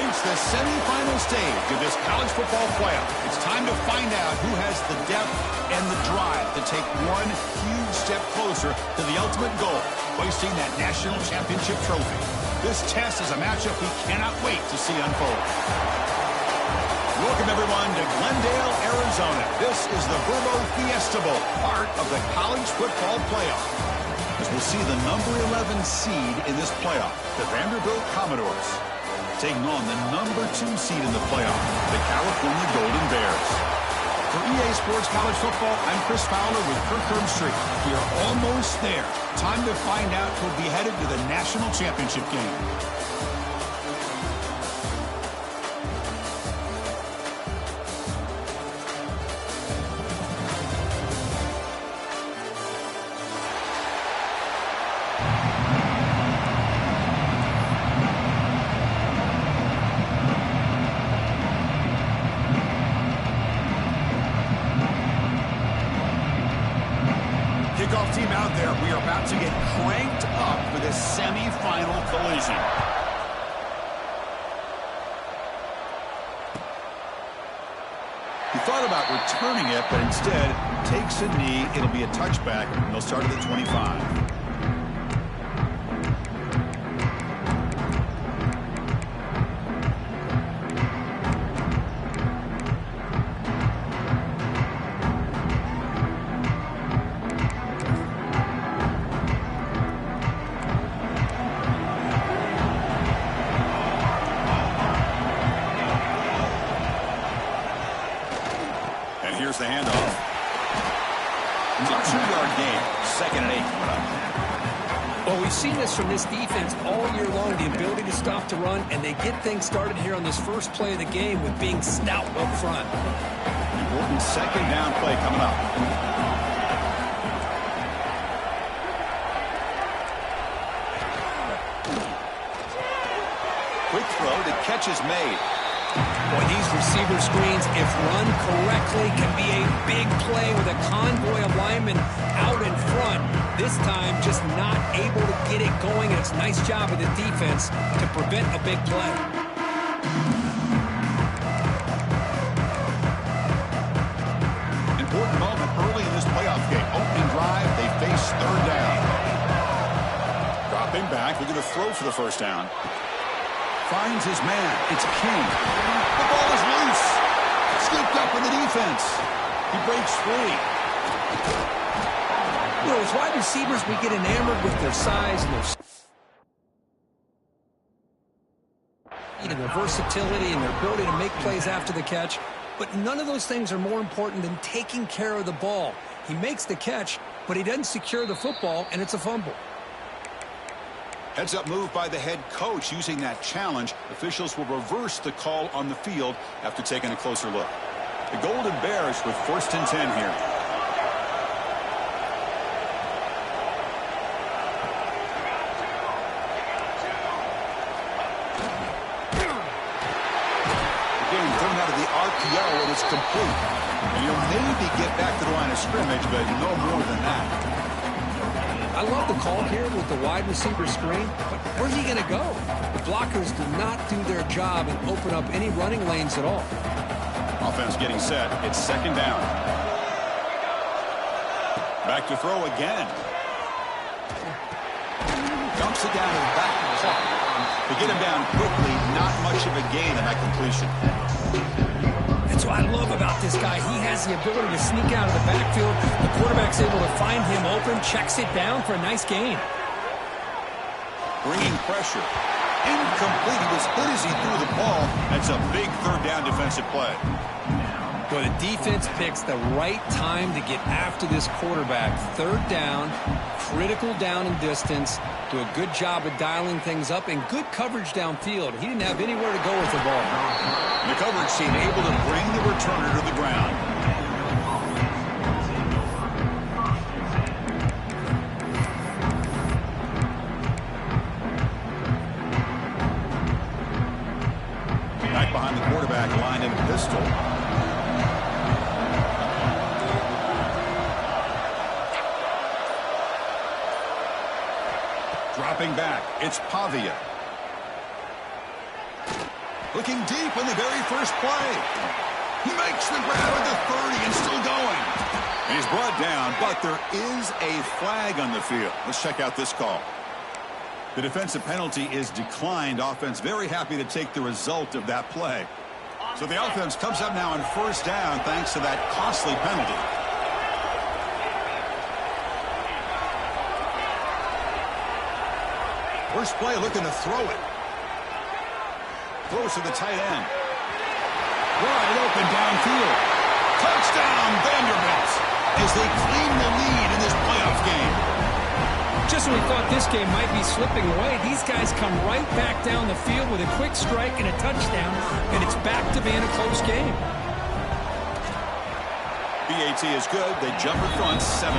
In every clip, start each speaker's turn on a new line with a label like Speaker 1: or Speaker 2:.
Speaker 1: reached the semifinal stage of this college football playoff. It's time to find out who has the depth and the drive to take one huge step closer to the ultimate goal, hoisting that national championship trophy. This test is a matchup we cannot wait to see unfold. Welcome, everyone, to Glendale, Arizona. This is the Verbo Fiesta Bowl, part of the college football playoff. As we'll see the number 11 seed in this playoff, the Vanderbilt Commodores, taking on the number 2 seed in the playoff, the California Golden Bears. For EA Sports College Football, I'm Chris Fowler with Kirk Herbstreit. We are almost there. Time to find out who'll be headed to the national championship game. Kickoff team out there. We are about to get cranked up for this semifinal collision. He thought about returning it, but instead takes a knee. It'll be a touchback, and they'll start at the 25. Here's the handoff. It's a 2-yard gain. 2nd and 8 coming up.
Speaker 2: Well, we've seen this from this defense all year long, the ability to stop the run, and they get things started here on this first play of the game with being stout up front.
Speaker 1: Important 2nd down play coming up. Quick throw, the catch is made.
Speaker 2: Boy, these receiver screens, if run correctly, can be a big play with a convoy of linemen out in front. This time, just not able to get it going, and it's a nice job of the defense to prevent a big play.
Speaker 1: Important moment early in this playoff game. Opening drive, they face 3rd down. Dropping back, looking to throw for the 1st down. Finds his man. It's King. The ball is loose. Scooped up in the defense. He breaks free.
Speaker 2: You know, as wide receivers, we get enamored with their size and their versatility and their ability to make plays after the catch. But none of those things are more important than taking care of the ball. He makes the catch, but he doesn't secure the football, and it's a fumble.
Speaker 1: Heads-up move by the head coach using that challenge. Officials will reverse the call on the field after taking a closer look. The Golden Bears with 1st and 10 here. Again, thrown out of the RPO, and it's complete. And he'll maybe get back to the line of scrimmage, but no more than that.
Speaker 2: I love the call here with the wide receiver screen, but where's he going to go? The blockers do not do their job and open up any running lanes at all.
Speaker 1: Offense getting set. It's 2nd down. Back to throw again. Dumps it down to the back of his arm. To get him down quickly, not much of a gain in that completion.
Speaker 2: That's what I love about this guy. He has the ability to sneak out of the backfield. The quarterback's able to find him open, checks it down for a nice gain.
Speaker 1: Bringing pressure. Incomplete. He was hit as he threw the ball. That's a big 3rd down defensive play.
Speaker 2: But the defense picks the right time to get after this quarterback. 3rd down, critical down and distance. Do a good job of dialing things up and good coverage downfield. He didn't have anywhere to go with the ball.
Speaker 1: The coverage team able to bring the returner to the ground. Back behind the quarterback, line in pistol. Dropping back, it's Pavia. Looking deep in the very first play. He makes the grab at the 30 and still going. He's brought down, but there is a flag on the field. Let's check out this call. The defensive penalty is declined. Offense very happy to take the result of that play. So the offense comes up now on first down thanks to that costly penalty. First play looking to throw it. Throws to the tight end. Wide open downfield. Touchdown Vanderbilt as they claim the lead in this playoff game.
Speaker 2: Just when we thought this game might be slipping away, these guys come right back down the field with a quick strike and a touchdown, and it's back to being a close game.
Speaker 1: BAT is good. They jump in front 7-0.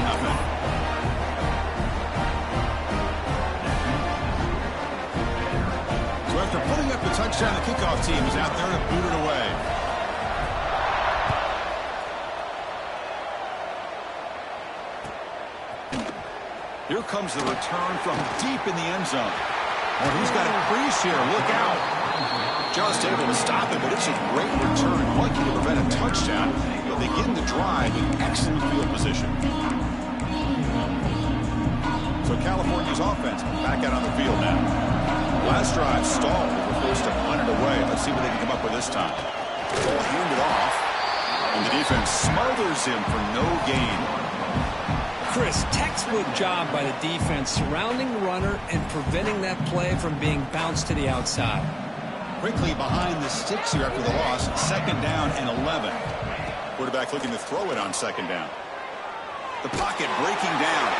Speaker 1: After putting up the touchdown, the kickoff team is out there to boot it away. Here comes the return from deep in the end zone. Oh, he's got a crease here. Look out. Just able to stop it, but it's a great return. Lucky to prevent a touchdown. They'll begin the drive in excellent field position. So California's offense back out on the field now. Last drive stalled. They were forced to punt it away. Let's see what they can come up with this time. Ball handed off. And the defense smothers him for no gain.
Speaker 2: Chris, textbook job by the defense surrounding the runner and preventing that play from being bounced to the outside.
Speaker 1: Quickly behind the sticks here after the loss. Second down and 11. Quarterback looking to throw it on second down. The pocket breaking down.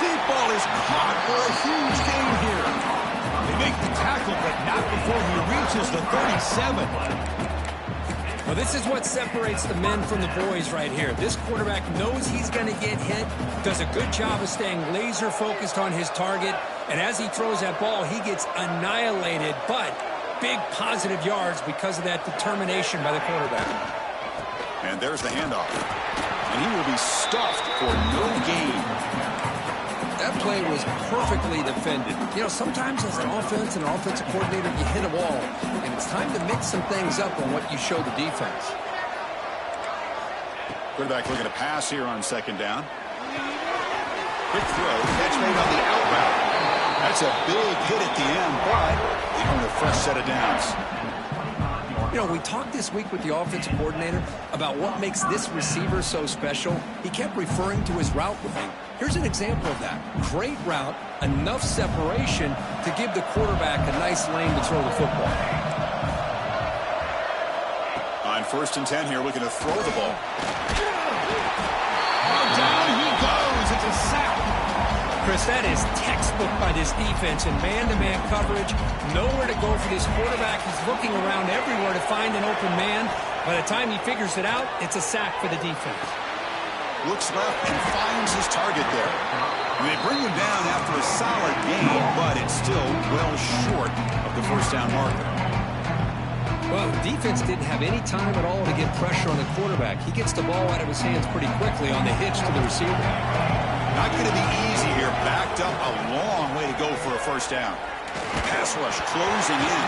Speaker 1: Deep ball is caught for a huge gain here. They make the tackle, but not before he reaches the 37.
Speaker 2: Well, this is what separates the men from the boys right here. This quarterback knows he's going to get hit, does a good job of staying laser focused on his target, and as he throws that ball, he gets annihilated, but big positive yards because of that determination by the quarterback.
Speaker 1: And there's the handoff. And he will be stuffed for no gain.
Speaker 2: That play was perfectly defended. You know, sometimes as an offense and an offensive coordinator, you hit a wall, and it's time to mix some things up on what you show the defense.
Speaker 1: Quarterback looking to pass here on second down. Quick throw, catch made on the outbound. That's a big hit at the end, but they earn a fresh set of downs.
Speaker 2: You know, we talked this week with the offensive coordinator about what makes this receiver so special. He kept referring to his route running. Here's an example of that. Great route, enough separation to give the quarterback a nice lane to throw the football.
Speaker 1: On first and 10 here, looking to throw the ball. Down he goes. It's a sack.
Speaker 2: Chris, that is textbook by this defense in man-to-man coverage. Nowhere to go for this quarterback. He's looking around everywhere to find an open man. By the time he figures it out, it's a sack for the defense.
Speaker 1: Looks left and finds his target there. And they bring him down after a solid gain, but it's still well short of the first down marker.
Speaker 2: Well, the defense didn't have any time at all to get pressure on the quarterback. He gets the ball out of his hands pretty quickly on the hitch to the receiver.
Speaker 1: Not going to be easy here. Backed up a long way to go for a first down. Pass rush closing in.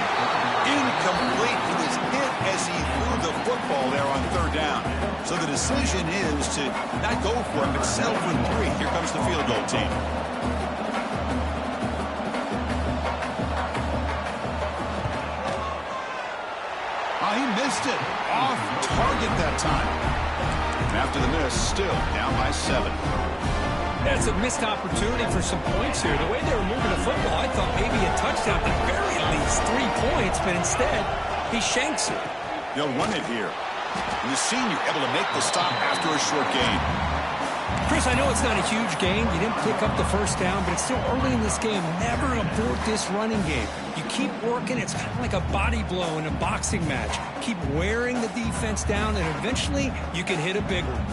Speaker 1: Incomplete. He was hit as he threw the football there on third down. So the decision is to not go for it, but settle for 3. Here comes the field goal team. Oh, he missed it. Off target that time. And after the miss, still down by 7.
Speaker 2: That's a missed opportunity for some points here. The way they were moving the football, I thought maybe a touchdown, at the very least 3 points, but instead, he shanks it.
Speaker 1: They'll run it here. And the senior able to make the stop after a short gain.
Speaker 2: Chris, I know it's not a huge gain. You didn't pick up the first down, but it's still early in this game. Never abort this running game. You keep working. It's kind of like a body blow in a boxing match. Keep wearing the defense down, and eventually you can hit a big one.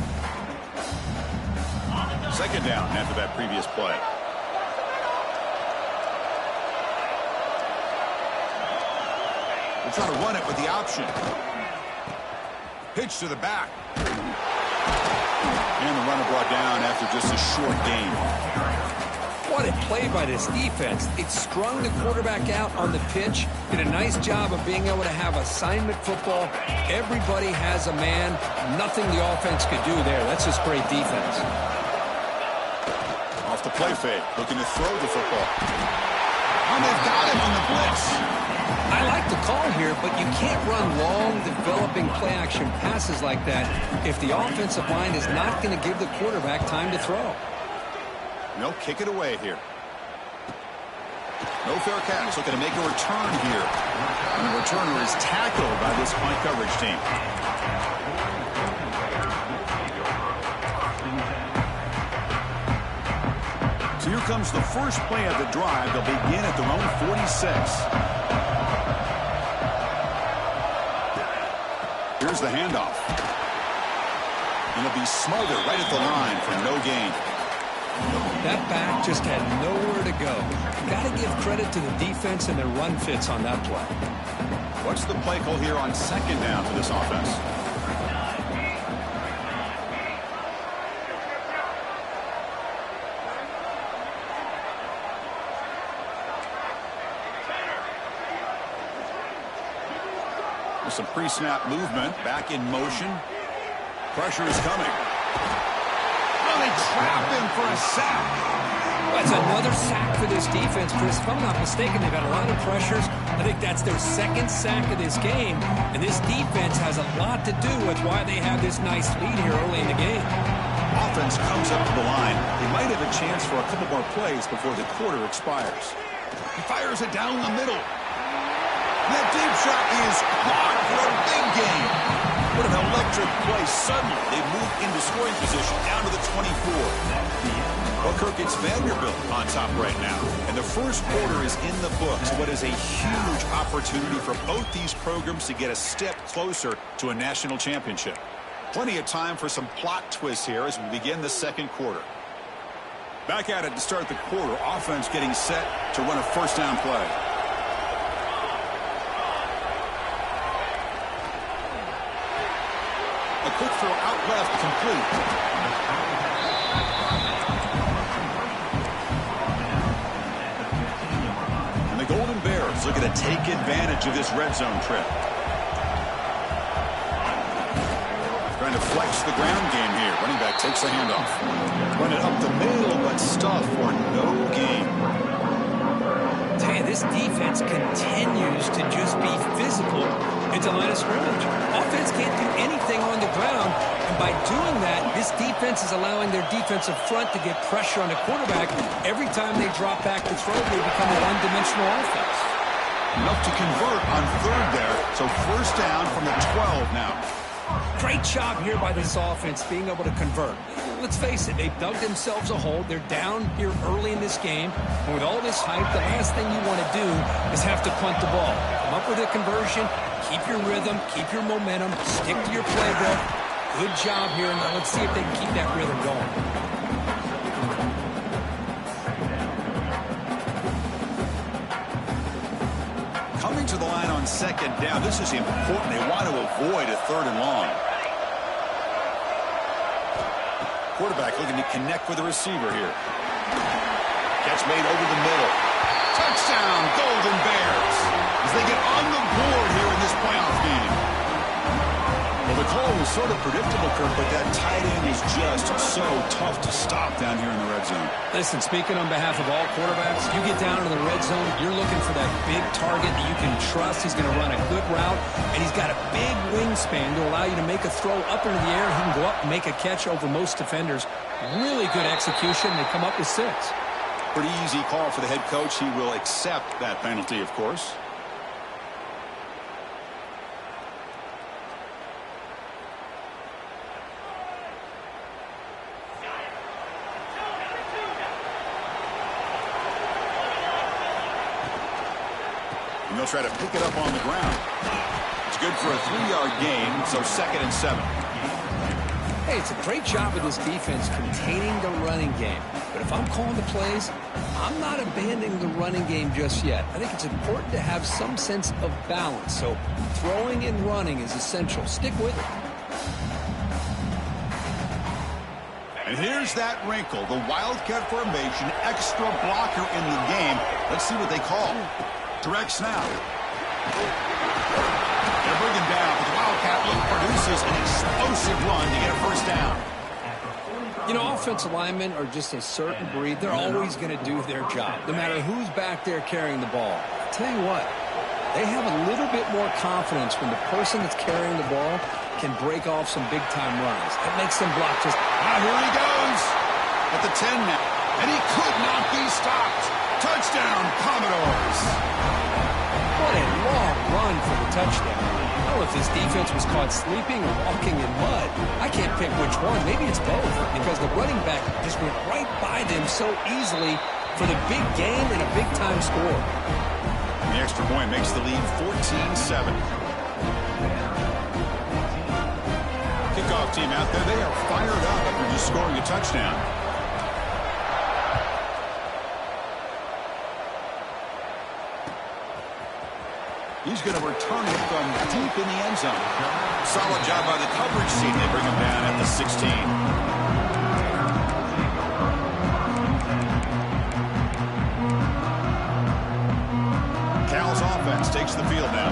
Speaker 1: Second down after that previous play. We'll try to run it with the option. Pitch to the back. And the runner brought down after just a short gain.
Speaker 2: What a play by this defense. It strung the quarterback out on the pitch, did a nice job of being able to have assignment football. Everybody has a man. Nothing the offense could do there. That's just great defense.
Speaker 1: Off the play fake, looking to throw the football. And they've got him on the blitz.
Speaker 2: I like the call here, but you can't run long, developing play-action passes like that if the offensive line is not going to give the quarterback time to throw.
Speaker 1: No, kick it away here. No fair catch. Looking to make a return here. And the returner is tackled by this punt coverage team. So here comes the first play of the drive. They'll begin at their own 46. Here's the handoff. And it'll be Smother right at the line for no gain.
Speaker 2: That back just had nowhere to go. Got to give credit to the defense and their run fits on that play.
Speaker 1: What's the play call here on second down for this offense? With some pre-snap movement, back in motion. Pressure is coming. They trap him for a sack.
Speaker 2: That's another sack for this defense, Chris. If I'm not mistaken, they've got a lot of pressures. I think that's their second sack of this game. And this defense has a lot to do with why they have this nice lead here early in the game.
Speaker 1: Offense comes up to the line. They might have a chance for a couple more plays before the quarter expires. He fires it down the middle. That deep shot is caught for a big gain. What an electric play. Suddenly, they move into scoring position down to the 24. Well, Kirk, it's Vanderbilt on top right now. And the first quarter is in the books. What is a huge opportunity for both these programs to get a step closer to a national championship. Plenty of time for some plot twists here as we begin the second quarter. Back at it to start the quarter. Offense getting set to run a first down play. A quick throw out left, complete. And the Golden Bears looking to take advantage of this red zone trip. Trying to flex the ground game here. Running back takes the handoff. Run it up the middle, but stuff for no gain.
Speaker 2: Tell you, this defense continues to just be physical into line of scrimmage. Offense can't do anything on the ground, and by doing that, this defense is allowing their defensive front to get pressure on the quarterback. Every time they drop back to throw, they become a one-dimensional offense.
Speaker 1: Enough to convert on third there, so first down from the 12 now.
Speaker 2: Great job here by this offense being able to convert. Let's face it, they've dug themselves a hole. They're down here early in this game. And with all this hype, the last thing you want to do is have to punt the ball. Come up with a conversion, keep your rhythm, keep your momentum, stick to your playbook. Good job here. Now let's see if they can keep that rhythm going.
Speaker 1: Coming to the line on second down. This is important. They want to avoid a third and long. Quarterback looking to connect with the receiver here. Catch made over the middle. Touchdown, Golden Bears, as they get on the board here in this playoff game. Well, the call was sort of predictable, Kirk, but that tight end is just so tough to stop down here in the red zone.
Speaker 2: Listen, speaking on behalf of all quarterbacks, you get down to the red zone, you're looking for that big target that you can trust. He's going to run a good route, and he's got a big wingspan to allow you to make a throw up into the air. He can go up and make a catch over most defenders. Really good execution. They come up with 6.
Speaker 1: Pretty easy call for the head coach. He will accept that penalty, of course. And they'll try to pick it up on the ground. It's good for a 3-yard gain, so 2nd and 7.
Speaker 2: Hey, it's a great job of this defense containing the running game. But if I'm calling the plays, I'm not abandoning the running game just yet. I think it's important to have some sense of balance. So throwing and running is essential. Stick with it.
Speaker 1: And And here's that wrinkle, the Wildcat formation, extra blocker in the game. Let's see what they call. Direct snap. They're bringing down, but the Wildcat look produces an explosive run to get a first down.
Speaker 2: You know, offensive linemen are just a certain breed. They're always going to do their job, no matter who's back there carrying the ball. I'll tell you what, they have a little bit more confidence when the person that's carrying the ball can break off some big-time runs. It makes them block just...
Speaker 1: Here he goes at the 10 now. And he could not be stopped. Touchdown, Commodores.
Speaker 2: What a long run for the touchdown. I don't know if this defense was caught sleeping or walking in mud. I can't pick which one. Maybe it's both, because the running back just went right by them so easily for the big game and a big-time score.
Speaker 1: And the extra point makes the lead 14-7. Kickoff team out there, they are fired up after just scoring a touchdown. He's going to return it from deep in the end zone. Solid job by the coverage team. They bring him down at the 16. Cal's offense takes the field now.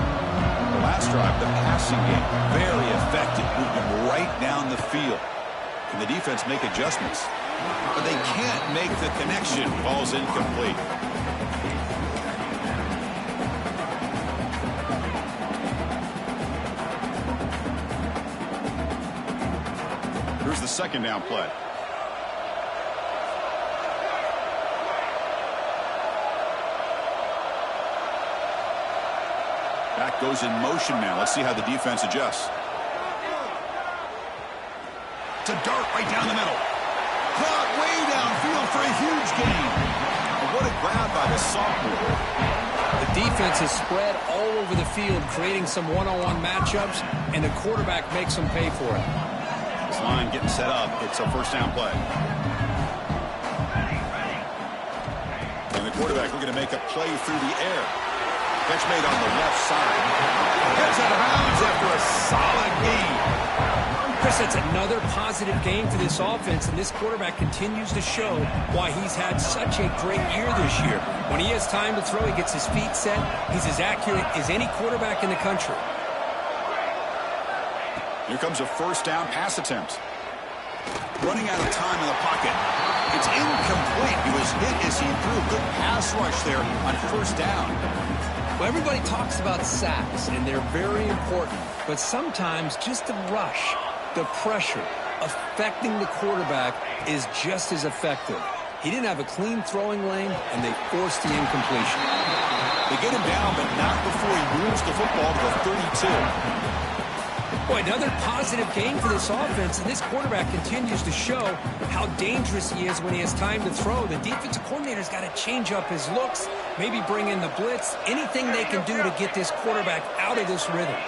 Speaker 1: The last drive, the passing game, very effective, moving right down the field. Can the defense make adjustments? But they can't make the connection. Ball's incomplete. Here's the second down play. Back goes in motion now. Let's see how the defense adjusts. To dart right down the middle. Caught way downfield for a huge gain. And what a grab by the sophomore.
Speaker 2: The defense is spread all over the field, creating some one-on-one matchups, and the quarterback makes them pay for it.
Speaker 1: This line getting set up. It's a first down play. And the quarterback looking to make a play through the air. Catch made on the left side. Gets out of bounds after a solid gain.
Speaker 2: Chris, that's another positive game for this offense, and this quarterback continues to show why he's had such a great year this year. When he has time to throw, he gets his feet set. He's as accurate as any quarterback in the country.
Speaker 1: Here comes a first down pass attempt. Running out of time in the pocket. It's incomplete. He was hit as he threw. Good pass rush there on first down.
Speaker 2: Well, everybody talks about sacks, and they're very important. But sometimes just the rush, the pressure, affecting the quarterback is just as effective. He didn't have a clean throwing lane, and they forced the incompletion.
Speaker 1: They get him down, but not before he moves the football to the 32.
Speaker 2: Boy, another positive game for this offense, and this quarterback continues to show how dangerous he is when he has time to throw. The defensive coordinator's got to change up his looks, maybe bring in the blitz, anything they can do to get this quarterback out of this rhythm.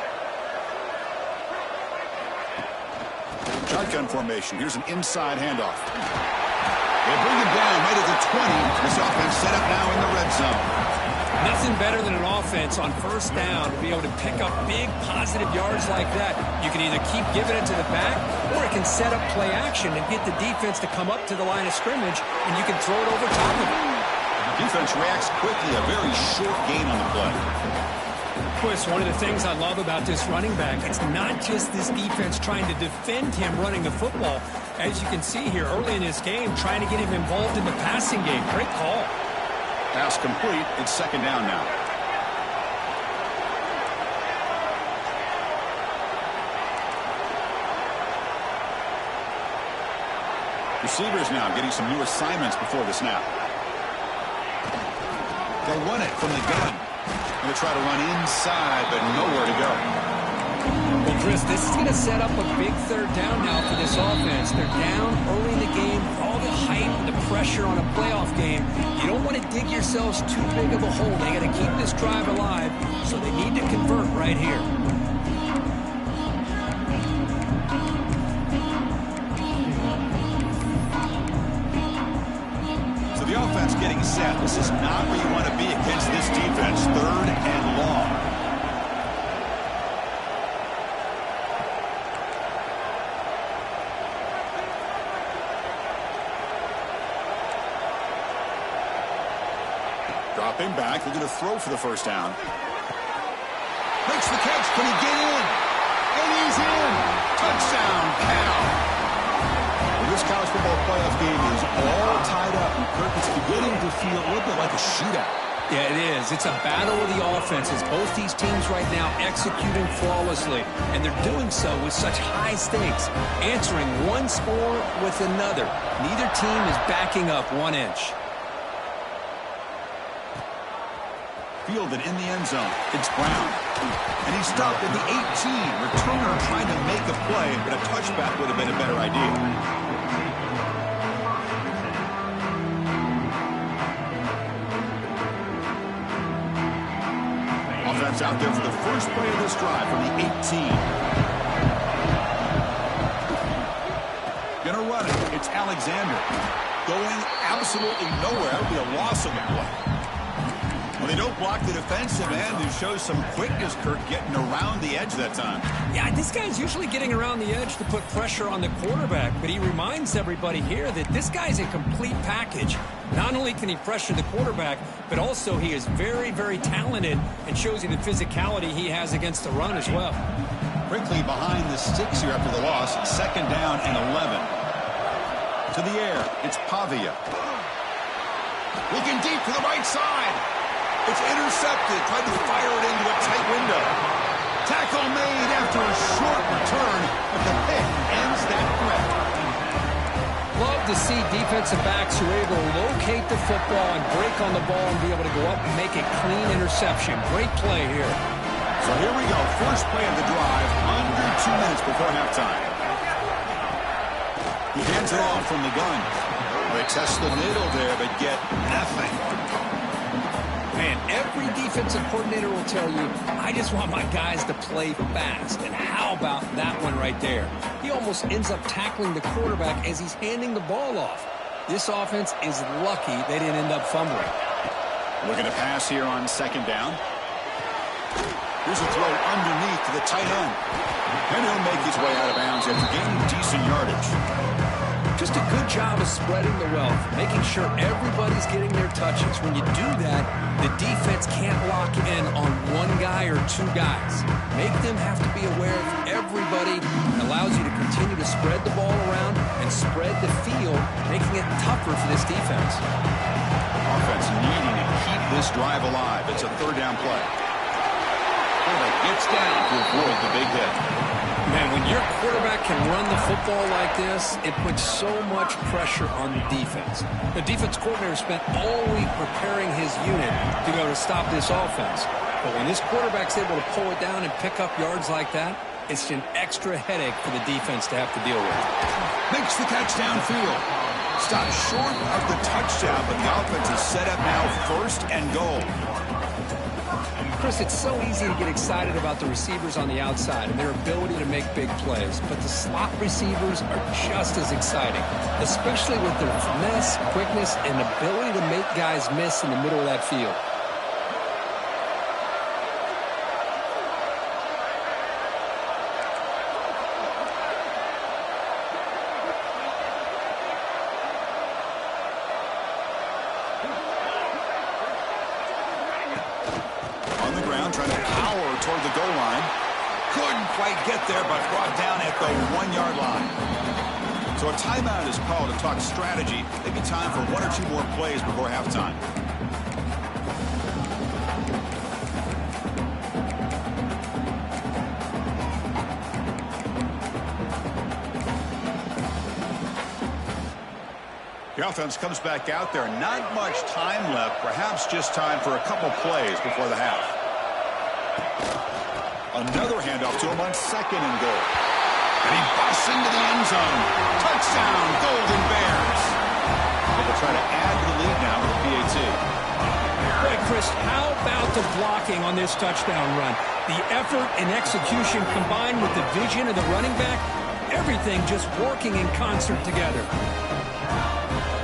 Speaker 1: Shotgun formation. Here's an inside handoff. They bring him down right at the 20. This offense set up now in the red zone.
Speaker 2: Nothing better than an offense on first down to be able to pick up big positive yards like that. You can either keep giving it to the back, or it can set up play action and get the defense to come up to the line of scrimmage, and you can throw it over top of it.
Speaker 1: The defense reacts quickly. A very short gain on the play.
Speaker 2: Chris, one of the things I love about this running back, it's not just this defense trying to defend him running the football. As you can see here early in this game, trying to get him involved in the passing game. Great call.
Speaker 1: Pass complete. It's second down now. Receivers now getting some new assignments before the snap. They'll run it from the gun. Going to try to run inside, but nowhere to go.
Speaker 2: Well, Chris, this is going to set up a big third down now for this offense. They're down early in the game. All the hype and the pressure on a playoff game. You don't want to dig yourselves too big of a hole. They got to keep this drive alive, so they need to convert right here.
Speaker 1: So the offense getting set. This is not where you want to be against this defense. Third and long. Came back, looking to throw for the first down. Makes the catch. Can he get in? And he's in. Touchdown, Cal. Well, this college football playoff game is all tied up. And Kirk, it's beginning to feel a little bit like a shootout.
Speaker 2: Yeah, it is. It's a battle of the offenses. Both these teams right now executing flawlessly, and they're doing so with such high stakes, answering one score with another. Neither team is backing up 1 inch.
Speaker 1: Fielded in the end zone. It's Brown. And he's stopped at the 18. Returner trying to make a play, but a touchback would have been a better idea. Offense out there for the first play of this drive from the 18. Gonna run it. It's Alexander. Going absolutely nowhere. That would be a loss of the play. Well, they don't block the defensive end who shows some quickness, Kirk, getting around the edge that time.
Speaker 2: Yeah, this guy's usually getting around the edge to put pressure on the quarterback, but he reminds everybody here that this guy's a complete package. Not only can he pressure the quarterback, but also he is very, very talented and shows you the physicality he has against the run as well.
Speaker 1: Quickly behind the sticks here after the loss. 2nd down and 11. To the air, it's Pavia. Looking deep to the right side. It's intercepted. Tried to fire it into a tight window. Tackle made after a short return, but the pick ends that threat.
Speaker 2: Love to see defensive backs who are able to locate the football and break on the ball and be able to go up and make a clean interception. Great play here.
Speaker 1: So here we go. First play of the drive, under 2 minutes before halftime. He hands it off from the gun. They test the middle there, but get nothing.
Speaker 2: Man, every defensive coordinator will tell you, I just want my guys to play fast. And how about that one right there? He almost ends up tackling the quarterback as he's handing the ball off. This offense is lucky they didn't end up fumbling.
Speaker 1: Looking to pass here on 2nd down. Here's a throw underneath to the tight end. And he'll make his way out of bounds after gaining decent yardage.
Speaker 2: Just a good job of spreading the wealth, making sure everybody's getting their touches. When you do that, the defense can't lock in on one guy or 2 guys. Make them have to be aware of everybody, and allows you to continue to spread the ball around and spread the field, making it tougher for this defense.
Speaker 1: Offense needing to keep this drive alive. It's a 3rd down play. Quarterback gets down to avoid the big hit.
Speaker 2: Man, when your quarterback can run the football like this, it puts so much pressure on the defense. The defense coordinator spent all week preparing his unit to be able to stop this offense. But when this quarterback's able to pull it down and pick up yards like that, it's an extra headache for the defense to have to deal with.
Speaker 1: Makes the catch downfield. Stopped short of the touchdown, but the offense is set up now 1st and goal.
Speaker 2: Chris, it's so easy to get excited about the receivers on the outside and their ability to make big plays, but the slot receivers are just as exciting, especially with their finesse, quickness, and ability to make guys miss in the middle of that field.
Speaker 1: Trying to power toward the goal line. Couldn't quite get there, but brought down at the 1-yard line. So a timeout is called to talk strategy. Maybe time for 1 or 2 more plays before halftime. The offense comes back out there. Not much time left. Perhaps just time for a couple plays before the half. Another handoff to him on 2nd and goal. And he busts into the end zone. Touchdown, Golden Bears. They'll try to add to the lead now with a PAT.
Speaker 2: Hey, Chris, how about the blocking on this touchdown run? The effort and execution combined with the vision of the running back, everything just working in concert together.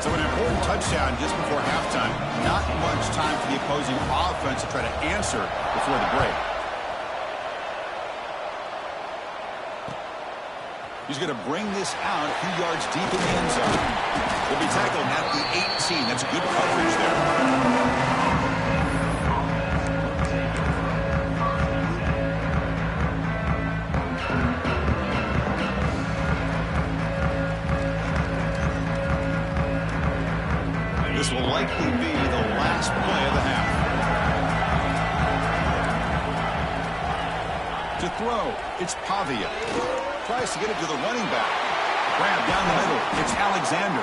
Speaker 1: So an important touchdown just before halftime. Not much time for the opposing offense to try to answer before the break. He's going to bring this out a few yards deep in the end zone. He'll be tackled at the 18. That's good coverage there. To throw, it's Pavia. Tries to get it to the running back. Grab down the middle, it's Alexander.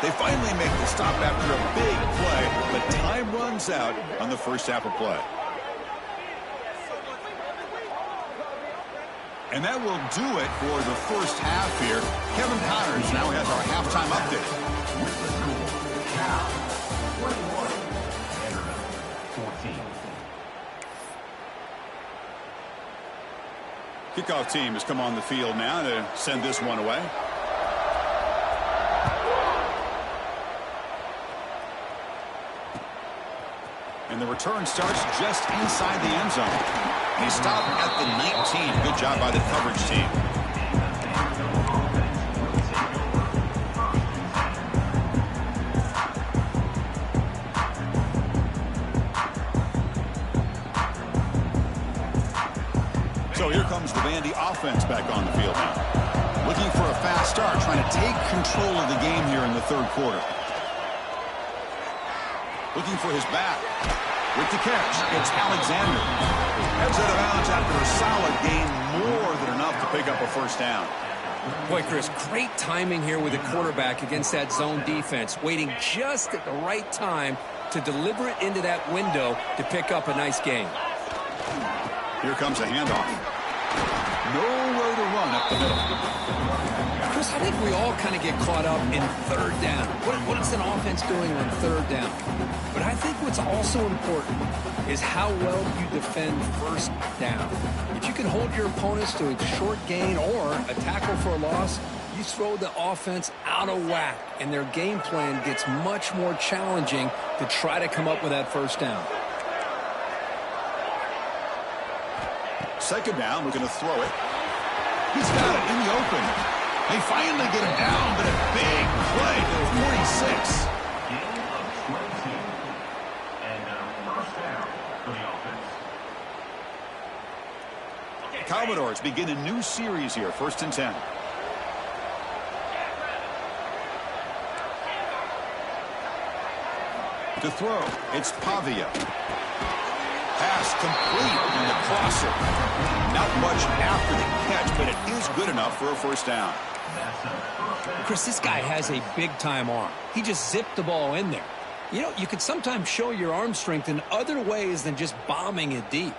Speaker 1: They finally make the stop after a big play, but time runs out on the first half of play. And that will do it for the first half here. Kevin Connors now has our halftime update.
Speaker 3: With the score, Cal 21, Canada 14.
Speaker 1: Kickoff team has come on the field now to send this one away. And the return starts just inside the end zone. He stopped at the 19. Good job by the coverage team. So here comes the Vandy offense back on the field now. Looking for a fast start, trying to take control of the game here in the third quarter. Looking for his back. With the catch, it's Alexander. Heads out of bounds after a solid gain, more than enough to pick up a first down.
Speaker 2: Boy, Chris, great timing here with the quarterback against that zone defense, waiting just at the right time to deliver it into that window to pick up a nice gain.
Speaker 1: Here comes a handoff. Nowhere to run up the middle.
Speaker 2: Chris, I think we all kind of get caught up in third down. What is an offense doing on third down? But I think what's also important is how well you defend first down. If you can hold your opponents to a short gain or a tackle for a loss, you throw the offense out of whack, and their game plan gets much more challenging to try to come up with that first down.
Speaker 1: Second down, we're going to throw it. He's got it in the open. They finally get him down, but a big play to the 46. Commodores begin a new series here, 1st and 10. To throw, it's Pavia. Pass complete on the crosser. Not much after the catch, but it is good enough for a first down.
Speaker 2: Chris, this guy has a big-time arm. He just zipped the ball in there. You know, you could sometimes show your arm strength in other ways than just bombing it deep.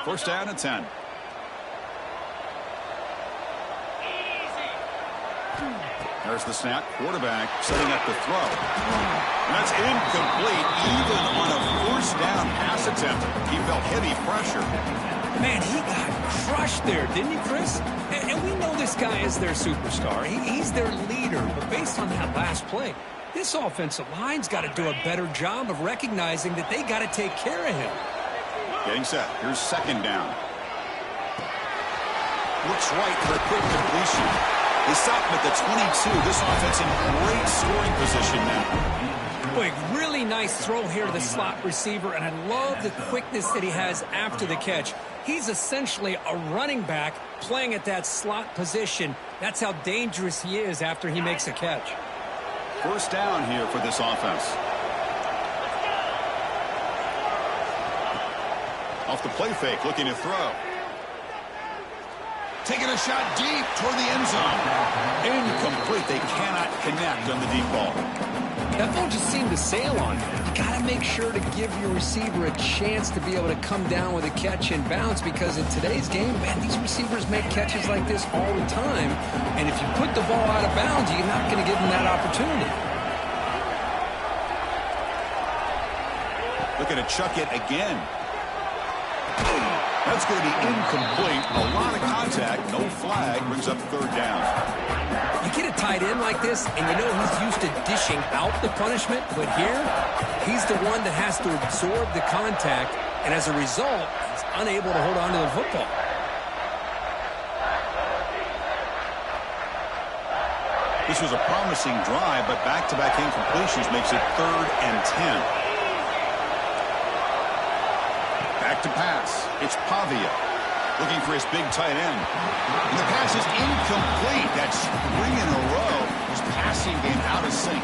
Speaker 1: First down and 10. There's the snap. Quarterback setting up the throw. And that's incomplete, even on a first down pass attempt. He felt heavy pressure.
Speaker 2: Man, he got crushed there, didn't he, Chris? And we know this guy is their superstar. He's their leader. But based on that last play, this offensive line's got to do a better job of recognizing that they got to take care of him.
Speaker 1: Getting set. Here's second down. Looks right for a quick completion. They stop him at the 22. This offense in great scoring position now.
Speaker 2: Boy, really nice throw here to the slot receiver, and I love the quickness that he has after the catch. He's essentially a running back playing at that slot position. That's how dangerous he is after he makes a catch.
Speaker 1: First down here for this offense. Off the play fake, looking to throw. Taking a shot deep toward the end zone. Incomplete. They cannot connect on the deep ball.
Speaker 2: That ball just seemed to sail on him. You got to make sure to give your receiver a chance to be able to come down with a catch and bounce, because in today's game, man, these receivers make catches like this all the time. And if you put the ball out of bounds, you're not going to give them that opportunity.
Speaker 1: Looking to chuck it again. That's going to be incomplete. A lot of contact. No flag. Brings up third down.
Speaker 2: You get a tight end like this, and you know he's used to dishing out the punishment. But here, he's the one that has to absorb the contact. And as a result, he's unable to hold on to the football.
Speaker 1: This was a promising drive, but back-to-back incompletions makes it 3rd and 10. Back to pass. It's Pavia looking for his big tight end. And the pass is incomplete. That's 3 in a row. His passing game out of sync.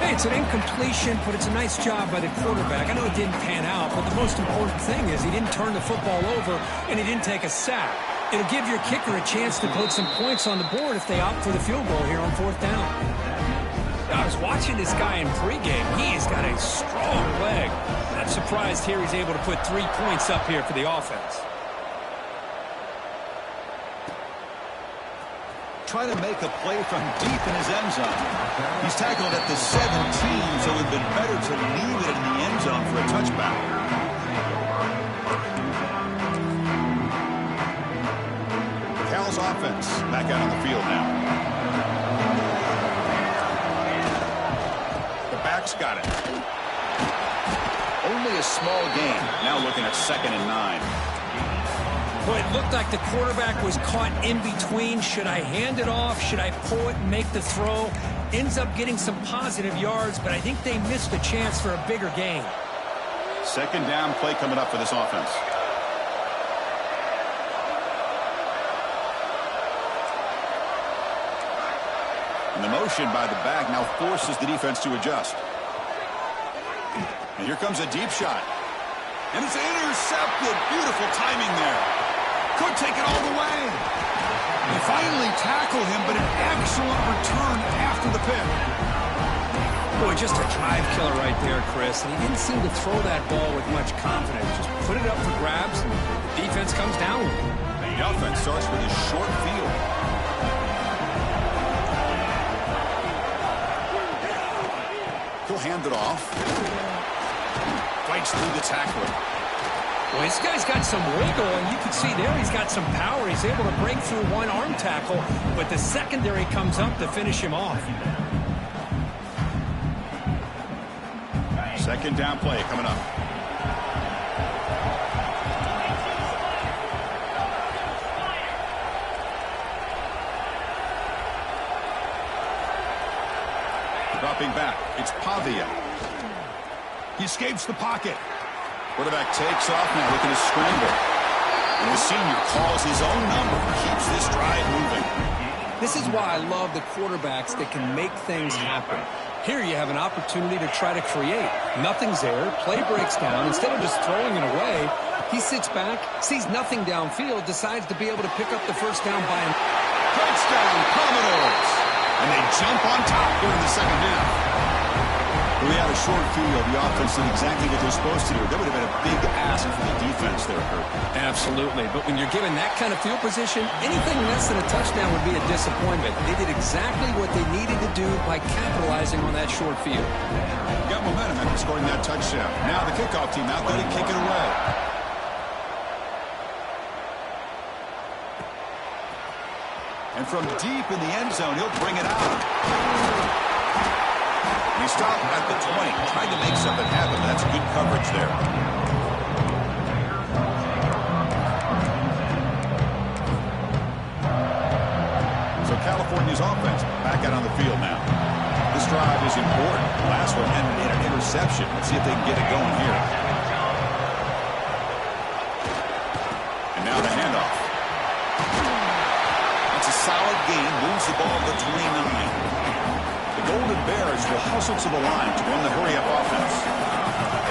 Speaker 2: Hey, It's an incompletion, but it's a nice job by the quarterback. I know it didn't pan out, but the most important thing is he didn't turn the football over and he didn't take a sack. It'll give your kicker a chance to put some points on the board if they opt for the field goal here on 4th down. I was watching this guy in pregame. He's got a strong leg. Not surprised here he's able to put 3 points up here for the offense.
Speaker 1: Trying to make a play from deep in his end zone. He's tackled at the 17, so it would have been better to leave it in the end zone for a touchback. Cal's offense back out on the field now. The back's got it. Only a small gain. Now looking at 2nd and 9.
Speaker 2: Well, it looked like the quarterback was caught in between. Should I hand it off? Should I pull it and make the throw? Ends up getting some positive yards, but I think they missed a chance for a bigger gain.
Speaker 1: 2nd down play coming up for this offense. And the motion by the back now forces the defense to adjust. And here comes a deep shot. And it's intercepted. Beautiful timing there. Could take it all the way. They finally tackle him, but an excellent return after the pick.
Speaker 2: Boy, just a drive killer right there, Chris. And he didn't seem to throw that ball with much confidence. Just put it up for grabs, and the defense comes down with it.
Speaker 1: The offense starts with a short field. He'll hand it off. Fights through the tackler.
Speaker 2: Well, this guy's got some wiggle, and you can see there he's got some power. He's able to break through one arm tackle, but the secondary comes up to finish him off.
Speaker 1: 2nd down play coming up. Dropping back, it's Pavia. He escapes the pocket. Quarterback takes off now, looking to scramble. And the senior calls his own number and keeps this drive moving.
Speaker 2: This is why I love the quarterbacks that can make things happen. Here you have an opportunity to try to create. Nothing's there. Play breaks down. Instead of just throwing it away, he sits back, sees nothing downfield, decides to be able to pick up the 1st down by him.
Speaker 1: Touchdown, Commodores! And they jump on top here in the 2nd half. We had a short field. The offense did exactly what they're supposed to do. That would have been a big ask for the defense there, Kurt.
Speaker 2: Absolutely. But when you're given that kind of field position, anything less than a touchdown would be a disappointment. They did exactly what they needed to do by capitalizing on that short field.
Speaker 1: Got momentum after scoring that touchdown. Now the kickoff team out there to kick it away. And from deep in the end zone, he'll bring it out. He stopped at the 20, trying to make something happen. That's good coverage there. So California's offense back out on the field now. This drive is important. Last one ended in an interception. Let's see if they can get it going here. And now the handoff. That's a solid gain. Moves the ball to 29. The Golden Bears will hustle to the line to run the hurry-up offense.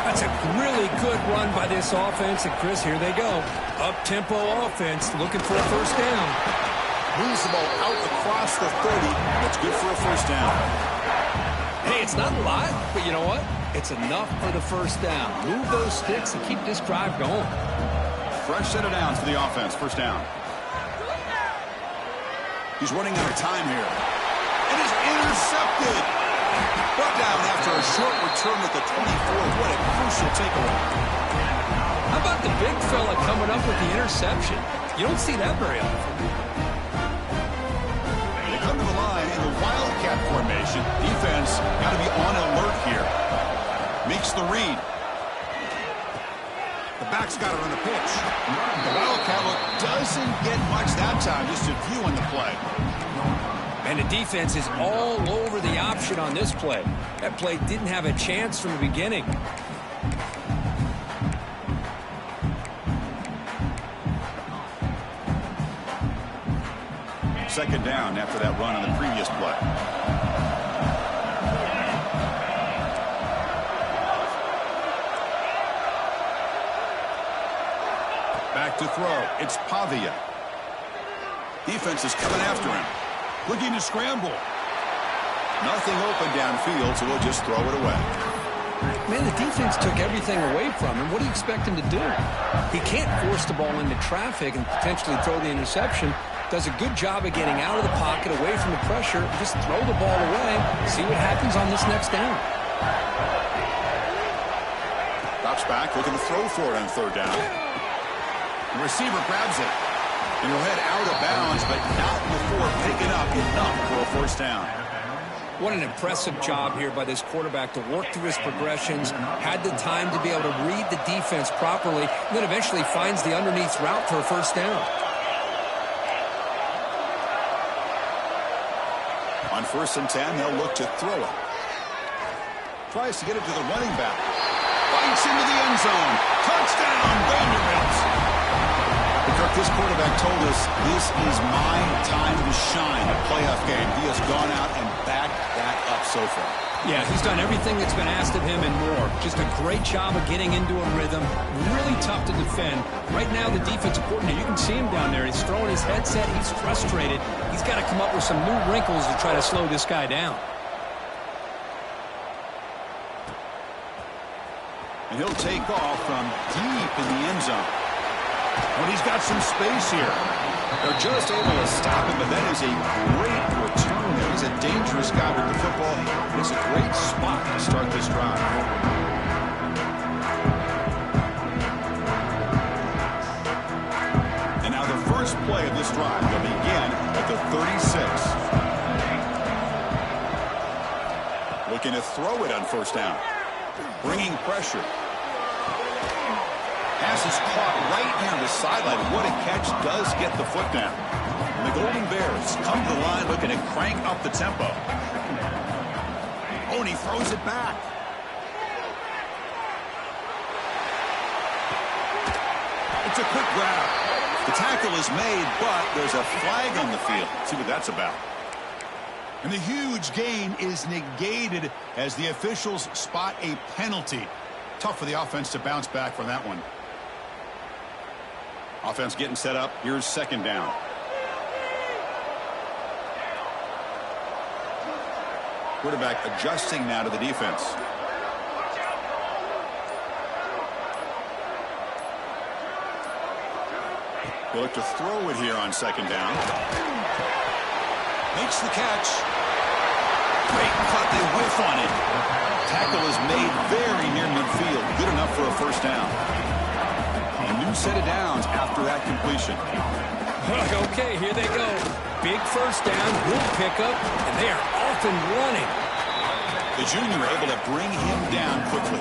Speaker 2: That's a really good run by this offense. And, Chris, here they go. Up-tempo offense looking for a 1st down.
Speaker 1: Moves the ball out across the 30. That's good for a 1st down.
Speaker 2: Hey, it's not a lot, but you know what? It's enough for the 1st down. Move those sticks and keep this drive going.
Speaker 1: Fresh set of downs for the offense. 1st down. He's running out of time here. It is intercepted. Brought down after a short return at the 24. What a crucial takeaway.
Speaker 2: How about the big fella coming up with the interception? You don't see that very often.
Speaker 1: They come to the line in the Wildcat formation. Defense got to be on alert here. Makes the read. The back's got it on the pitch. The Wildcat look doesn't get much that time, just a few on the play.
Speaker 2: And the defense is all over the option on this play. That play didn't have a chance from the beginning.
Speaker 1: 2nd down after that run on the previous play. to throw. It's Pavia. Defense is coming after him. Looking to scramble. Nothing open downfield, so we'll just throw it away.
Speaker 2: Man, the defense took everything away from him. What do you expect him to do? He can't force the ball into traffic and potentially throw the interception. Does a good job of getting out of the pocket, away from the pressure, and just throw the ball away. See what happens on this next down.
Speaker 1: Drops back, looking to throw for it on third down. The receiver grabs it. And he'll head out of bounds, but not before picking up enough for a first down.
Speaker 2: What an impressive job here by this quarterback to work through his progressions, had the time to be able to read the defense properly, and then eventually finds the underneath route for a first down.
Speaker 1: On 1st and 10, they'll look to throw it. Tries to get it to the running back. Bites into the end zone. Touchdown, Vanderbilt. Kirk, this quarterback told us this is my time to shine, a playoff game. He has gone out and backed that up so far.
Speaker 2: Yeah, he's done everything that's been asked of him and more. Just a great job of getting into a rhythm. Really tough to defend. Right now, the defensive coordinator, you can see him down there. He's throwing his headset. He's frustrated. He's got to come up with some new wrinkles to try to slow this guy down.
Speaker 1: And he'll take off from deep in the end zone. When he's got some space here. They're just able to stop him, but that is a great return there. He's a dangerous guy with the football. It's a great spot to start this drive. And now the first play of this drive will begin at the 36. Looking to throw it on first down. Bringing pressure. Pass is caught right near the sideline. What a catch. Does get the foot down. And the Golden Bears come to the line looking to crank up the tempo. Oh, and he throws it back. It's a quick grab. The tackle is made, but there's a flag on the field. Let's see what that's about. And the huge gain is negated as the officials spot a penalty. Tough for the offense to bounce back from that one. Offense getting set up. Here's second down. Quarterback adjusting now to the defense. He'll look to throw it here on second down. Makes the catch. Great cut. They whiff on it. Tackle is made very near midfield. Good enough for a first down. A new set of downs after that completion.
Speaker 2: Okay, here they go. Big first down, good pickup, and they are off and running.
Speaker 1: The junior able to bring him down quickly.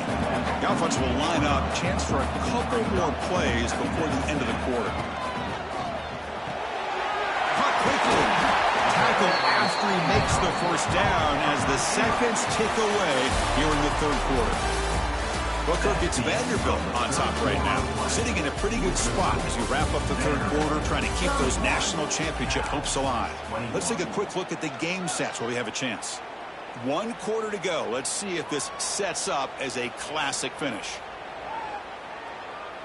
Speaker 1: The offense will line up. Chance for a couple more plays before the end of the quarter. Caught quickly. Tackle after he makes the first down as the seconds tick away here in the third quarter. Well, Kirk, it's Vanderbilt on top right now, sitting in a pretty good spot as you wrap up the third quarter, trying to keep those national championship hopes alive. Let's take a quick look at the game stats where we have a chance. 1 quarter to go. Let's see if this sets up as a classic finish.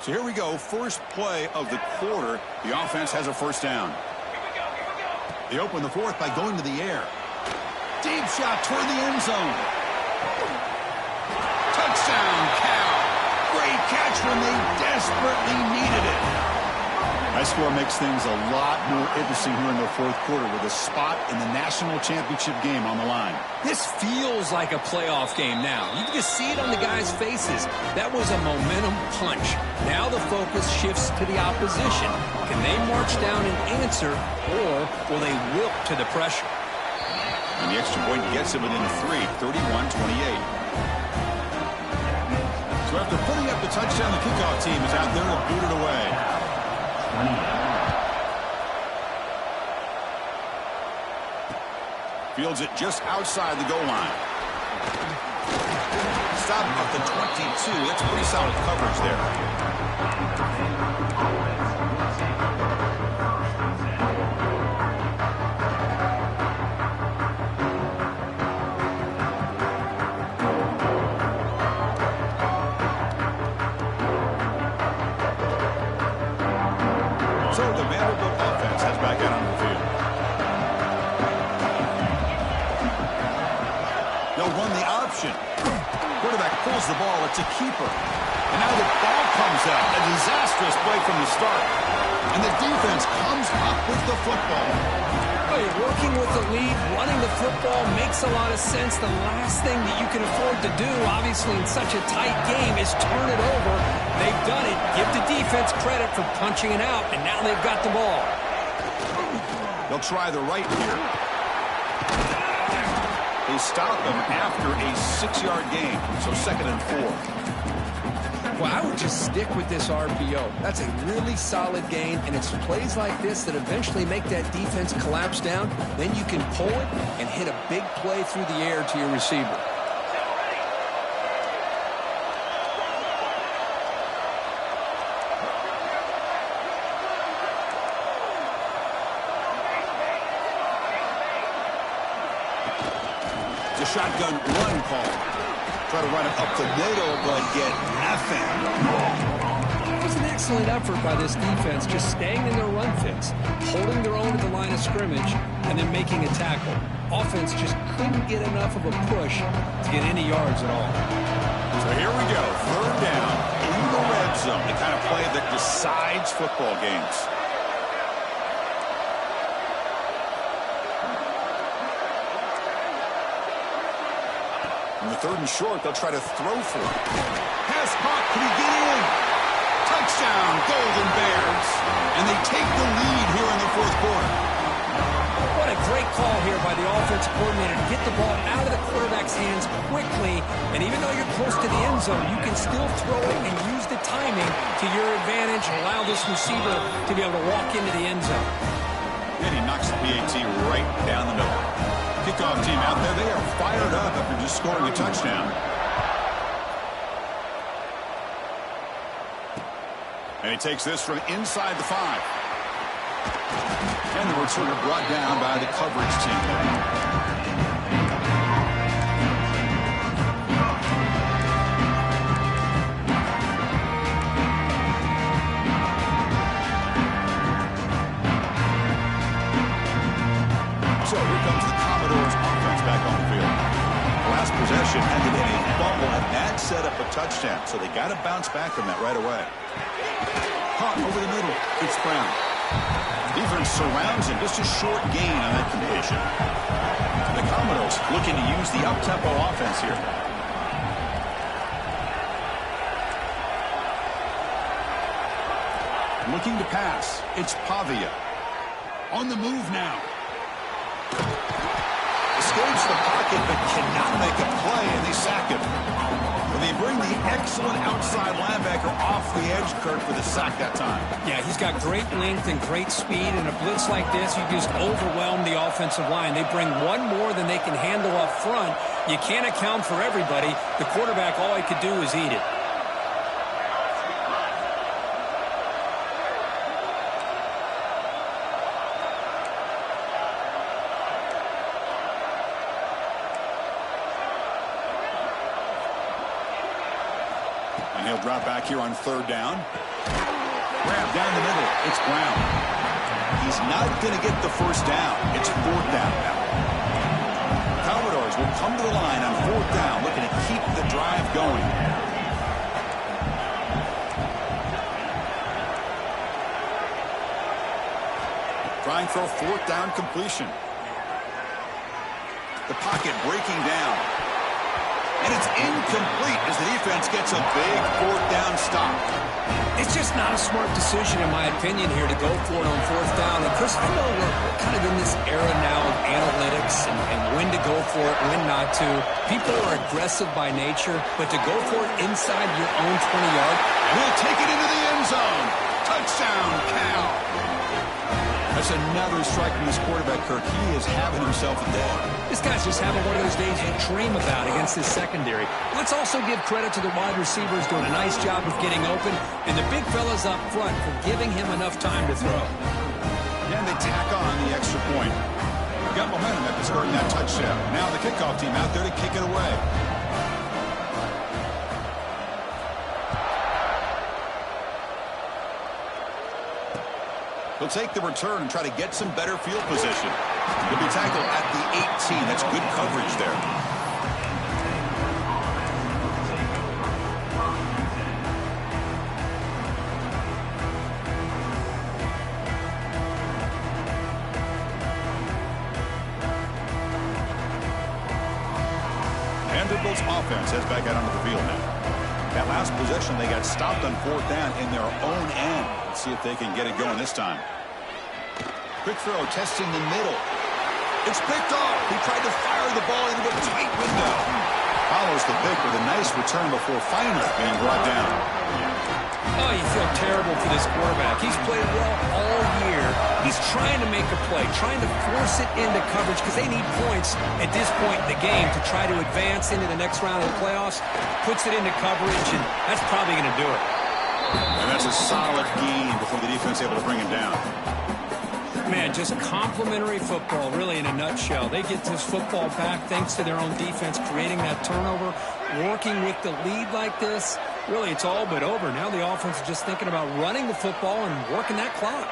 Speaker 1: So here we go. First play of the quarter. The offense has a first down. They open the fourth by going to the air. Deep shot toward the end zone. Touchdown, Cal. Great catch when they desperately needed it. High score makes things a lot more interesting here in the fourth quarter with a spot in the national championship game on the line.
Speaker 2: This feels like a playoff game now. You can just see it on the guys' faces. That was a momentum punch. Now the focus shifts to the opposition. Can they march down and answer, or will they wilt to the pressure?
Speaker 1: And the extra point gets it within 3, 31-28. So after putting up the touchdown, the kickoff team is out there to boot it away. Fields it just outside the goal line. Stop at the 22. That's pretty solid coverage there. the option. Quarterback pulls the ball. It's a keeper. And now the ball comes out. A disastrous play from the start. And the defense comes up with the football.
Speaker 2: Oh, you're working with the lead. Running the football makes a lot of sense. The last thing that you can afford to do, obviously, in such a tight game is turn it over. They've done it. Give the defense credit for punching it out. And now they've got the ball.
Speaker 1: They'll try the right here. They stop him after a 6-yard gain. So 2nd and 4.
Speaker 2: Well, I would just stick with this RPO. That's a really solid gain, and it's plays like this that eventually make that defense collapse down. Then you can pull it and hit a big play through the air to your receiver.
Speaker 1: It's a shotgun run call. Try to run it up the middle, but get nothing.
Speaker 2: It was an excellent effort by this defense, just staying in their run fits, holding their own at the line of scrimmage, and then making a tackle. Offense just couldn't get enough of a push to get any yards at all.
Speaker 1: So here we go, 3rd down in the red zone. The kind of play that decides football games. On the 3rd and short, they'll try to throw for it. Pass caught. Can he get in? Touchdown, Golden Bears. And they take the lead here in the 4th quarter.
Speaker 2: What a great call here by the offensive coordinator to get the ball out of the quarterback's hands quickly. And even though you're close to the end zone, you can still throw it and use the timing to your advantage and allow this receiver to be able to walk into the end zone.
Speaker 1: And he knocks the PAT right down the middle. Kickoff team out there, they are fired up after just scoring a touchdown. And he takes this from inside the 5. And the returner brought down by the coverage team. So here comes the Commodores offense back on the field. Last possession ended in a fumble, and that set up a touchdown. So they got to bounce back from that right away. Caught over the middle. It's Brown. Defense surrounds him. Just a short gain on that completion. The Commodores looking to use the up-tempo offense here. Looking to pass. It's Pavia. On the move now. Escapes the pocket but cannot make a play, and they sack him. And they bring the excellent outside linebacker off the edge, Kirk, for the sack that time.
Speaker 2: Yeah, he's got great length and great speed. In a blitz like this, you just overwhelm the offensive line. They bring one more than they can handle up front. You can't account for everybody. The quarterback, all he could do is eat it.
Speaker 1: And he'll drop back here on 3rd down. Grab down the middle. It's Brown. He's not going to get the first down. It's 4th down now. Commodores will come to the line on 4th down, looking to keep the drive going. Trying for a 4th down completion. The pocket breaking down. And it's incomplete as the defense gets a big 4th down stop.
Speaker 2: It's just not a smart decision, in my opinion, here to go for it on 4th down. And, Chris, I know we're kind of in this era now of analytics and when to go for it, when not to. People are aggressive by nature, but to go for it inside your own 20-yard.
Speaker 1: And he'll take it into the end zone. Touchdown, Cal. That's another strike from this quarterback, Kirk. He is having himself a day.
Speaker 2: This guy's just having one of those days you dream about against this secondary. Let's also give credit to the wide receivers doing a nice job of getting open, and the big fellas up front for giving him enough time to throw.
Speaker 1: And they tack on the extra point. Got momentum after scoring that touchdown. Now the kickoff team out there to kick it away. He'll take the return and try to get some better field position. He'll be tackled at the 18. That's good coverage there. Patriots offense heads back out onto the field now. That last possession, they got stopped on 4th down in their own end. Let's see if they can get it going this time. Quick throw, testing the middle. It's picked off. He tried to fire the ball into a tight window. Follows the pick with a nice return before finally being brought down.
Speaker 2: Oh, you feel terrible for this quarterback. He's played well all year. He's trying to make a play, trying to force it into coverage because they need points at this point in the game to try to advance into the next round of the playoffs. Puts it into coverage, and that's probably going to do it.
Speaker 1: And that's a solid gain before the defense able to bring him down.
Speaker 2: Man, just complimentary football, really, in a nutshell. They get this football back thanks to their own defense, creating that turnover, working with the lead like this. Really, it's all but over. Now the offense is just thinking about running the football and working that clock.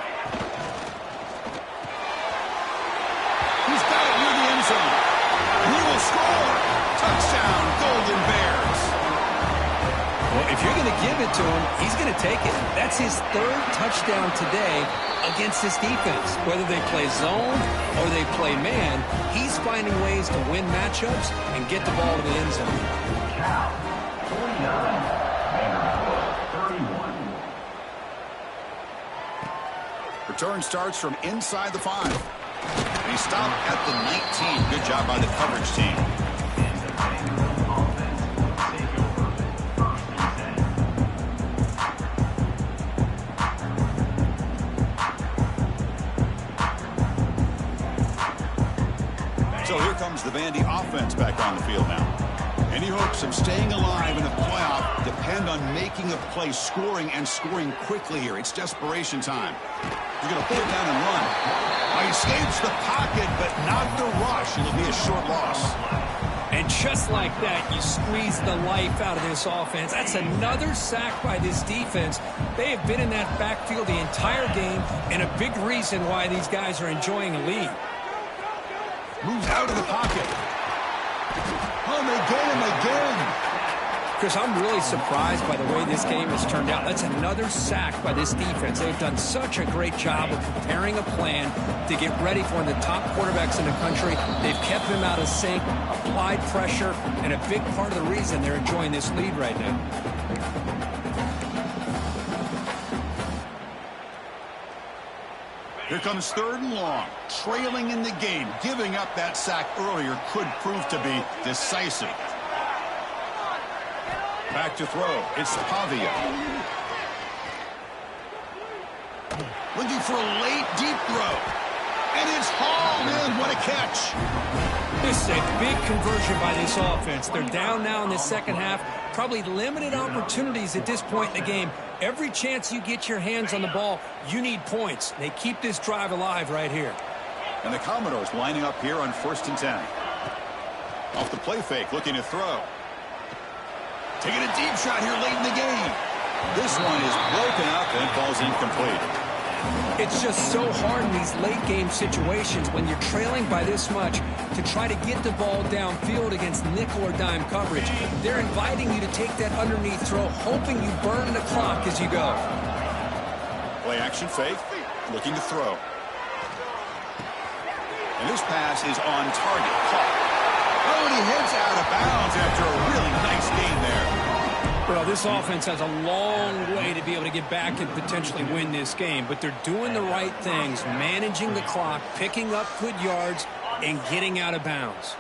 Speaker 1: He's got it near the end zone. He will score. Touchdown, Golden Bears.
Speaker 2: Well, if you're going to give it to him, he's going to take it. That's his 3rd touchdown today against this defense. Whether they play zone or they play man, he's finding ways to win matchups and get the ball to the end zone.
Speaker 3: Cal, 49.
Speaker 1: Return starts from inside the 5. And he stopped at the 19. Good job by the coverage team. So here comes the Vandy offense back on the field now. Any hopes of staying alive in a playoff depend on making a play, scoring, and scoring quickly here. It's desperation time. He's going to pull it down and run. He escapes the pocket, but not the rush. It'll be a short loss.
Speaker 2: And just like that, you squeeze the life out of this offense. That's another sack by this defense. They have been in that backfield the entire game, and a big reason why these guys are enjoying a lead.
Speaker 1: Moves out of the pocket. Oh, they get him again.
Speaker 2: Chris, I'm really surprised by the way this game has turned out. That's another sack by this defense. They've done such a great job of preparing a plan to get ready for one of the top quarterbacks in the country. They've kept him out of sync, applied pressure, and a big part of the reason they're enjoying this lead right now.
Speaker 1: Here comes 3rd and long. Trailing in the game. Giving up that sack earlier could prove to be decisive. Back to throw. It's Pavia. Looking for a late deep throw. And it's hauled in. What a catch.
Speaker 2: This is a big conversion by this offense. They're down now in the second half. Probably limited opportunities at this point in the game. Every chance you get your hands on the ball, you need points. They keep this drive alive right here.
Speaker 1: And the Commodores lining up here on 1st and 10. Off the play fake, looking to throw. Taking a deep shot here late in the game. This one is broken up and falls incomplete.
Speaker 2: It's just so hard in these late game situations when you're trailing by this much to try to get the ball downfield against nickel or dime coverage. They're inviting you to take that underneath throw, hoping you burn the clock as you go.
Speaker 1: Play action fake, looking to throw. And this pass is on target. Caught. Oh, and he heads out of bounds after a really nice gain there.
Speaker 2: Well, this offense has a long way to be able to get back and potentially win this game, but they're doing the right things, managing the clock, picking up good yards, and getting out of bounds.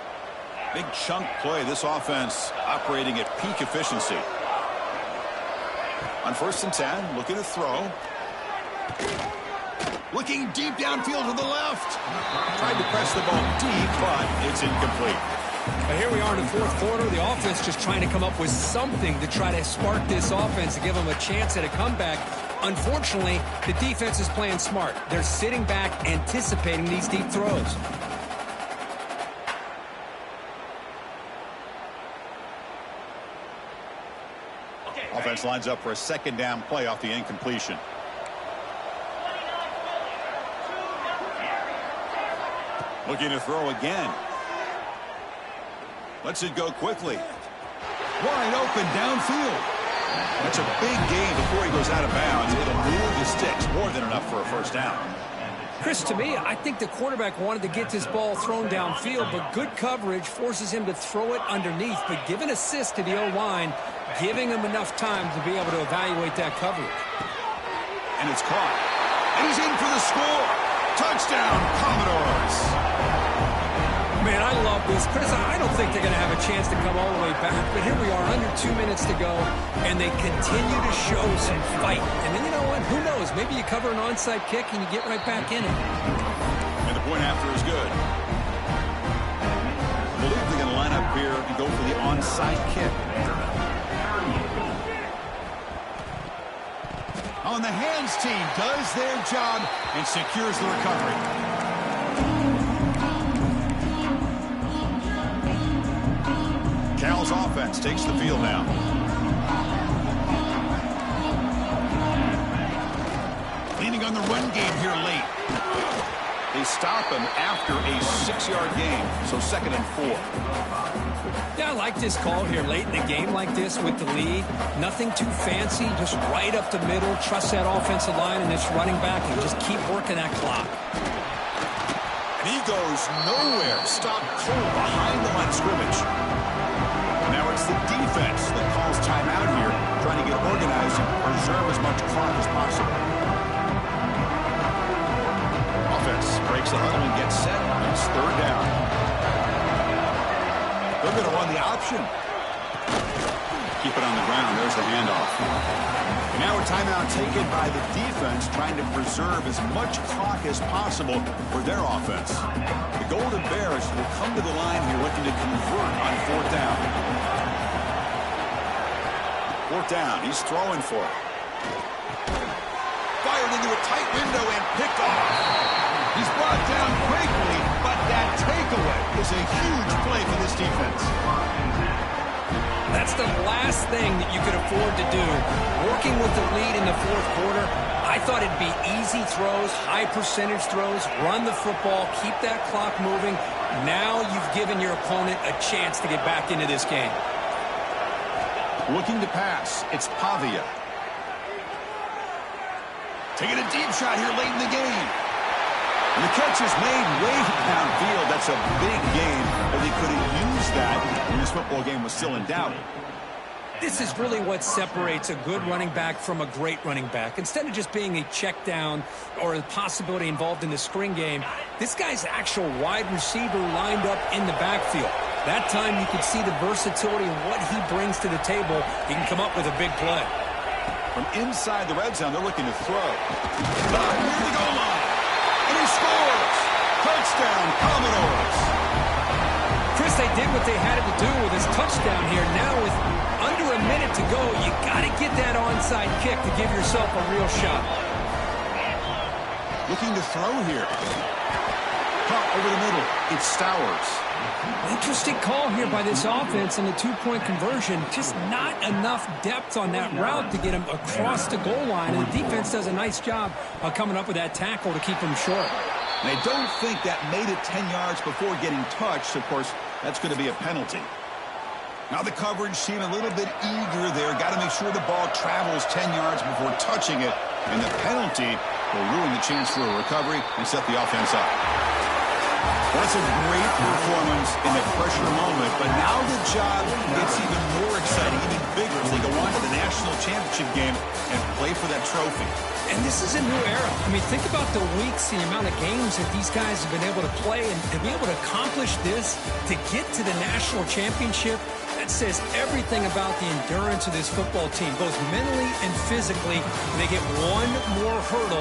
Speaker 1: Big chunk play. This offense operating at peak efficiency. On 1st and 10, looking to throw. Looking deep downfield to the left. Tried to press the ball deep, but it's incomplete.
Speaker 2: But here we are in the 4th quarter. The offense just trying to come up with something to try to spark this offense to give them a chance at a comeback. Unfortunately, the defense is playing smart. They're sitting back, anticipating these deep throws.
Speaker 1: Offense lines up for a 2nd down play off the incompletion. Looking to throw again. Lets it go quickly. Wide open downfield. That's a big gain before he goes out of bounds. It'll move the sticks. More than enough for a 1st down.
Speaker 2: Chris, to me, I think the quarterback wanted to get this ball thrown downfield, but good coverage forces him to throw it underneath. But give an assist to the O-line, giving him enough time to be able to evaluate that coverage.
Speaker 1: And it's caught. And he's in for the score. Touchdown, Commodores.
Speaker 2: Man, I love this. Chris, I don't think they're going to have a chance to come all the way back, but here we are, under 2 minutes to go, and they continue to show some fight. And then, you know what? Who knows? Maybe you cover an onside kick and you get right back in it.
Speaker 1: And the point after is good. I believe they're going to line up here and go for the onside kick. On the hands team does their job and secures the recovery. Cal's offense takes the field now. Leaning on the run game here late. They stop him after a 6-yard gain, so 2nd and 4.
Speaker 2: Yeah, I like this call here late in the game like this with the lead. Nothing too fancy, just right up the middle. Trust that offensive line and it's running back and just keep working that clock.
Speaker 1: And he goes nowhere. Stop cold behind the line of scrimmage. Now it's the defense that calls timeout here, trying to get organized and preserve as much clock as possible. Offense breaks the huddle and gets set. It's 3rd down. They're going to run the option. Keep it on the ground. There's the handoff. And now a timeout taken by the defense, trying to preserve as much clock as possible for their offense. The Golden Bears will come to the line here looking to convert on 4th down. 4th down. He's throwing for it. Fired into a tight window and picked off. He's brought down quickly, but that takeaway is a huge play for this defense.
Speaker 2: That's the last thing that you could afford to do. Working with the lead in the 4th quarter, I thought it'd be easy throws, high percentage throws, run the football, keep that clock moving. Now you've given your opponent a chance to get back into this game.
Speaker 1: Looking to pass, it's Pavia. Taking a deep shot here late in the game. And the catch is made way downfield. That's a big game, but they could have used that when this football game was still in doubt.
Speaker 2: This is really what separates a good running back from a great running back. Instead of just being a check down or a possibility involved in the screen game, this guy's actual wide receiver lined up in the backfield. That time you can see the versatility and what he brings to the table. He can come up with a big play.
Speaker 1: From inside the red zone, they're looking to throw. Near the goal line. And he scores! Touchdown, Commodores!
Speaker 2: Chris, they did what they had to do with his touchdown here. Now with under a minute to go, you got to get that onside kick to give yourself a real shot.
Speaker 1: Looking to throw here. Caught over the middle. It's Stowers.
Speaker 2: Interesting call here by this offense in the 2-point conversion. Just not enough depth on that route to get him across the goal line. And the defense does a nice job of coming up with that tackle to keep him short.
Speaker 1: And I don't think that made it 10 yards before getting touched. Of course, that's going to be a penalty. Now the coverage seemed a little bit eager there. Got to make sure the ball travels 10 yards before touching it. And the penalty will ruin the chance for a recovery and set the offense up. Well, that's a great performance in a pressure moment, but now the job gets even more exciting, even bigger as they go on to the national championship game and play for that trophy.
Speaker 2: And this is a new era. I mean, think about the weeks, the amount of games that these guys have been able to play, and to be able to accomplish this, to get to the national championship, that says everything about the endurance of this football team, both mentally and physically. They get one more hurdle